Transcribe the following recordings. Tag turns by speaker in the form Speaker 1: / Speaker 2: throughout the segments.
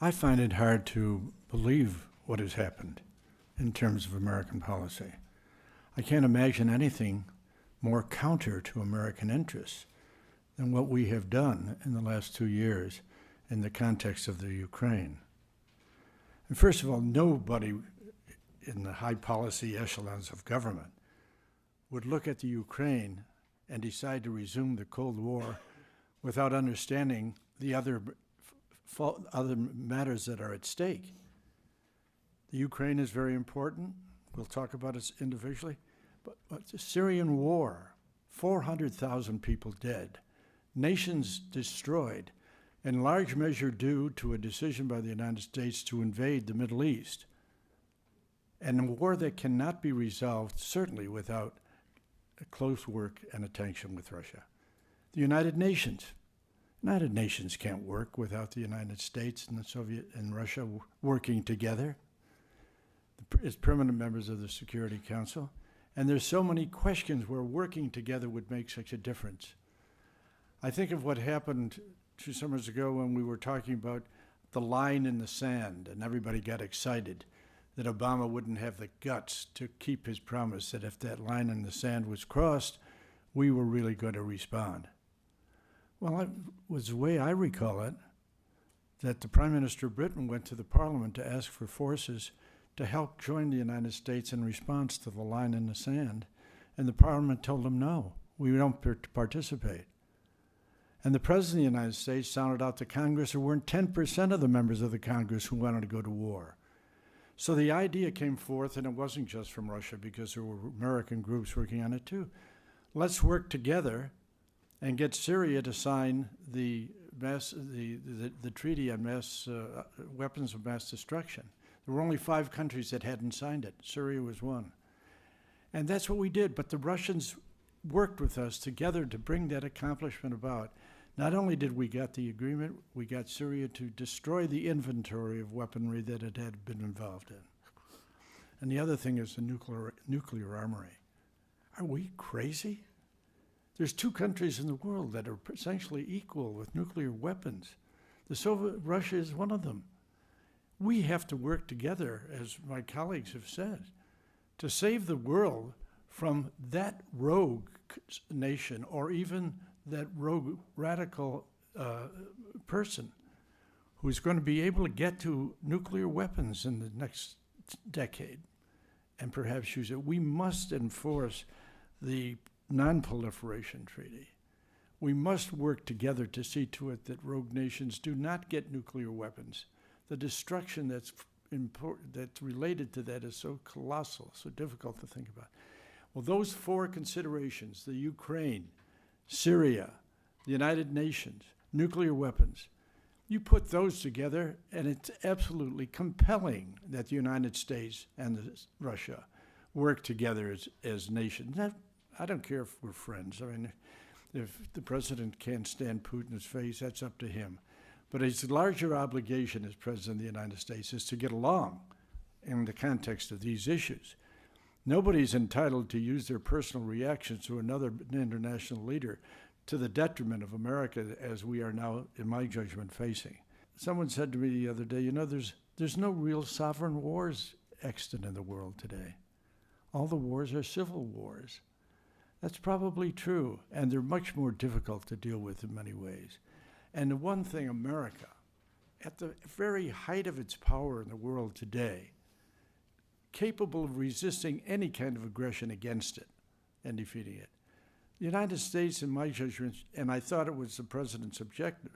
Speaker 1: I find it hard to believe what has happened in terms of American policy. I can't imagine anything more counter to American interests than what we have done in the last 2 years in the context of the Ukraine. And first of all, nobody in the high policy echelons of government would look at the Ukraine and decide to resume the Cold War without understanding the other matters that are at stake. The Ukraine is very important. We'll talk about it individually. But the Syrian war, 400,000 people dead, nations destroyed, in large measure due to a decision by the United States to invade the Middle East, and a war that cannot be resolved, certainly without close work and attention with Russia. The United Nations. United Nations can't work without the United States and the Soviet and Russia working together as permanent members of the Security Council. And there's so many questions where working together would make such a difference. I think of what happened 2 summers ago when we were talking about the line in the sand, and everybody got excited that Obama wouldn't have the guts to keep his promise that if that line in the sand was crossed, we were really going to respond. Well, it was the way I recall it, that the Prime Minister of Britain went to the Parliament to ask for forces to help join the United States in response to the line in the sand, and the Parliament told him, no, we don't participate. And the President of the United States sounded out to Congress there weren't 10% of the members of the Congress who wanted to go to war. So the idea came forth, and it wasn't just from Russia because there were American groups working on it too. Let's work together and get Syria to sign the treaty on weapons of mass destruction. There were only 5 countries that hadn't signed it. Syria was one. And that's what we did. But the Russians worked with us together to bring that accomplishment about. Not only did we get the agreement, we got Syria to destroy the inventory of weaponry that it had been involved in. And the other thing is the nuclear armory. Are we crazy? There's 2 countries in the world that are essentially equal with nuclear weapons. Russia is one of them. We have to work together, as my colleagues have said, to save the world from that rogue nation or even that rogue radical person who's going to be able to get to nuclear weapons in the next decade and perhaps use it. We must enforce the Non-Proliferation Treaty. We must work together to see to it that rogue nations do not get nuclear weapons. The destruction that's related to that is so colossal, so difficult to think about. Well, those 4 considerations, the Ukraine, Syria, the United Nations, nuclear weapons, you put those together, and it's absolutely compelling that the United States and Russia work together as nations. I don't care if we're friends. I mean, if the president can't stand Putin's face, that's up to him. But his larger obligation as President of the United States is to get along in the context of these issues. Nobody's entitled to use their personal reactions to another international leader to the detriment of America, as we are now, in my judgment, facing. Someone said to me the other day, you know, there's no real sovereign wars extant in the world today. All the wars are civil wars. That's probably true, and they're much more difficult to deal with in many ways. And the one thing, America, at the very height of its power in the world today, capable of resisting any kind of aggression against it and defeating it. The United States, in my judgment, and I thought it was the president's objective,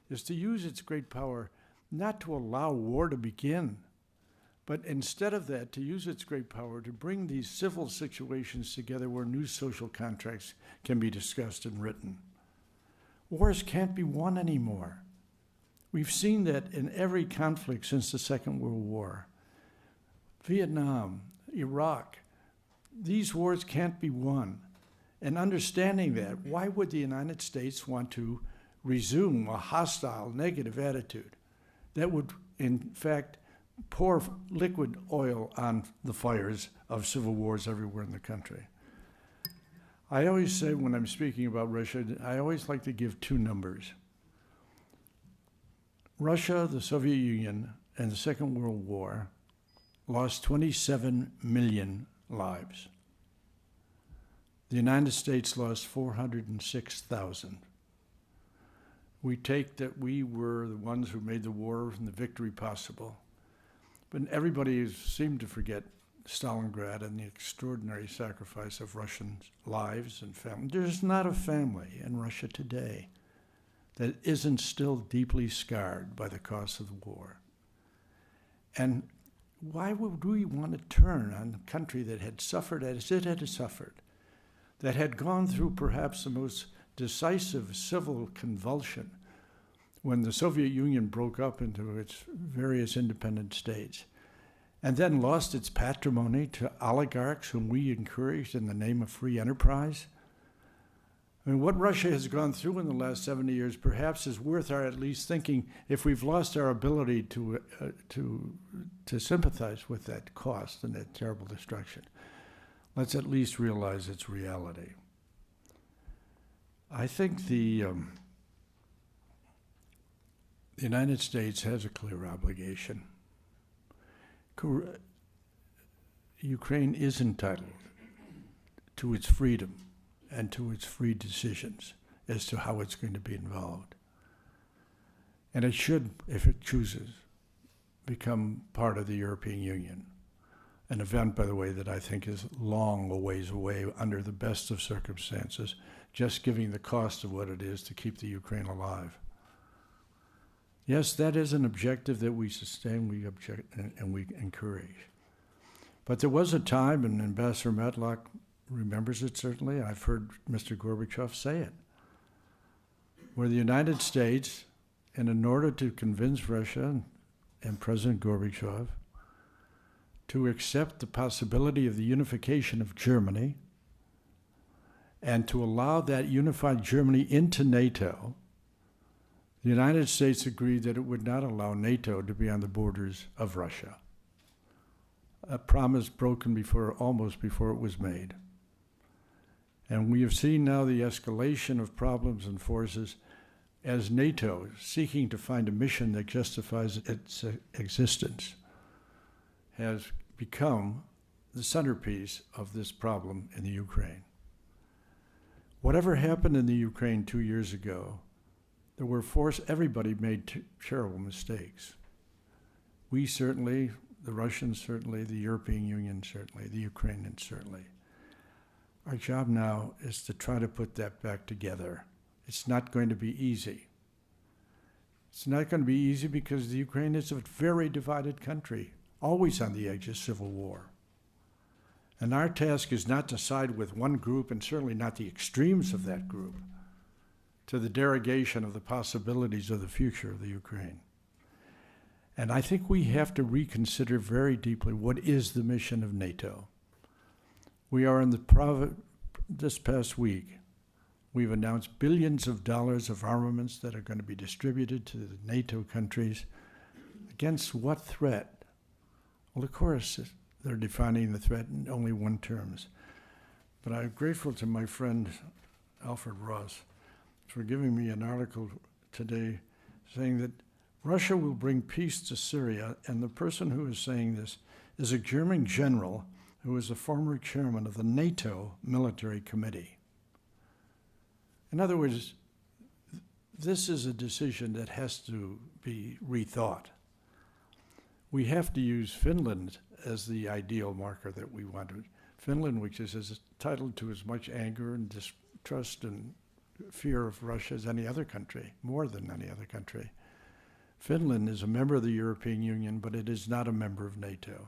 Speaker 1: is to use its great power not to allow war to begin, but instead of that, to use its great power to bring these civil situations together where new social contracts can be discussed and written. Wars can't be won anymore. We've seen that in every conflict since the Second World War. Vietnam, Iraq, these wars can't be won. And understanding that, why would the United States want to resume a hostile, negative attitude that would, in fact, pour liquid oil on the fires of civil wars everywhere in the country? I always say when I'm speaking about Russia, I always like to give 2 numbers. Russia, the Soviet Union, and the Second World War lost 27 million lives. The United States lost 406,000. We take that we were the ones who made the war and the victory possible. But everybody seemed to forget Stalingrad and the extraordinary sacrifice of Russian lives and families. There's not a family in Russia today that isn't still deeply scarred by the cost of the war. And why would we want to turn on a country that had suffered as it had suffered, that had gone through perhaps the most decisive civil convulsion when the Soviet Union broke up into its various independent states, and then lost its patrimony to oligarchs whom we encouraged in the name of free enterprise? I mean, what Russia has gone through in the last 70 years perhaps is worth our at least thinking. If we've lost our ability to sympathize with that cost and that terrible destruction, let's at least realize its reality. I think the United States has a clear obligation. Ukraine is entitled to its freedom and to its free decisions as to how it's going to be involved. And it should, if it chooses, become part of the European Union. An event, by the way, that I think is long a ways away under the best of circumstances, just giving the cost of what it is to keep the Ukraine alive. Yes, that is an objective that we sustain, we object, and we encourage. But there was a time, and Ambassador Matlock remembers it certainly, I've heard Mr. Gorbachev say it, where the United States, and in order to convince Russia and President Gorbachev to accept the possibility of the unification of Germany and to allow that unified Germany into NATO, the United States agreed that it would not allow NATO to be on the borders of Russia. A promise broken almost before it was made. And we have seen now the escalation of problems and forces as NATO, seeking to find a mission that justifies its existence, has become the centerpiece of this problem in the Ukraine. Whatever happened in the Ukraine 2 years ago, everybody made terrible mistakes. We certainly, the Russians certainly, the European Union certainly, the Ukrainians certainly. Our job now is to try to put that back together. It's not going to be easy. It's not going to be easy because the Ukraine is a very divided country, always on the edge of civil war. And our task is not to side with one group, and certainly not the extremes of that group, to the derogation of the possibilities of the future of the Ukraine. And I think we have to reconsider very deeply what is the mission of NATO. We are in this past week, we've announced billions of dollars of armaments that are going to be distributed to the NATO countries. Against what threat? Well, of course, they're defining the threat in only one terms. But I'm grateful to my friend Alfred Ross for giving me an article today saying that Russia will bring peace to Syria, and the person who is saying this is a German general who is a former chairman of the NATO Military Committee. In other words, this is a decision that has to be rethought. We have to use Finland as the ideal marker that we want to. Finland, which is entitled to as much anger and distrust and fear of Russia as any other country, more than any other country. Finland is a member of the European Union, but it is not a member of NATO.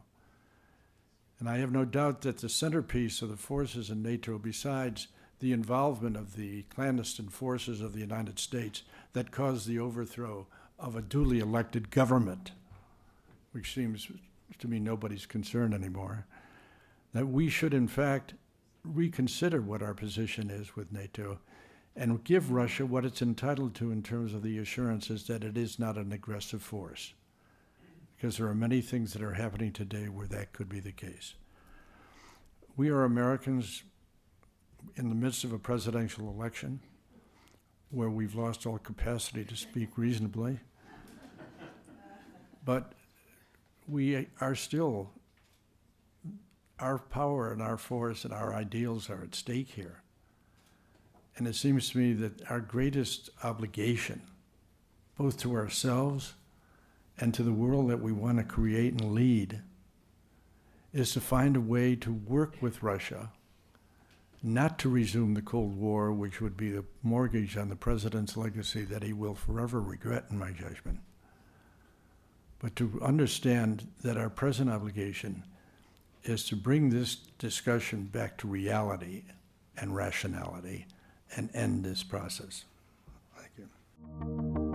Speaker 1: And I have no doubt that the centerpiece of the forces in NATO, besides the involvement of the clandestine forces of the United States that caused the overthrow of a duly elected government, which seems to me nobody's concern anymore, that we should in fact reconsider what our position is with NATO and give Russia what it's entitled to in terms of the assurances that it is not an aggressive force. Because there are many things that are happening today where that could be the case. We are Americans in the midst of a presidential election where we've lost all capacity to speak reasonably. But we are still, our power and our force and our ideals are at stake here. And it seems to me that our greatest obligation, both to ourselves and to the world that we want to create and lead, is to find a way to work with Russia, not to resume the Cold War, which would be the mortgage on the president's legacy that he will forever regret, in my judgment, but to understand that our present obligation is to bring this discussion back to reality and rationality and end this process. Thank you.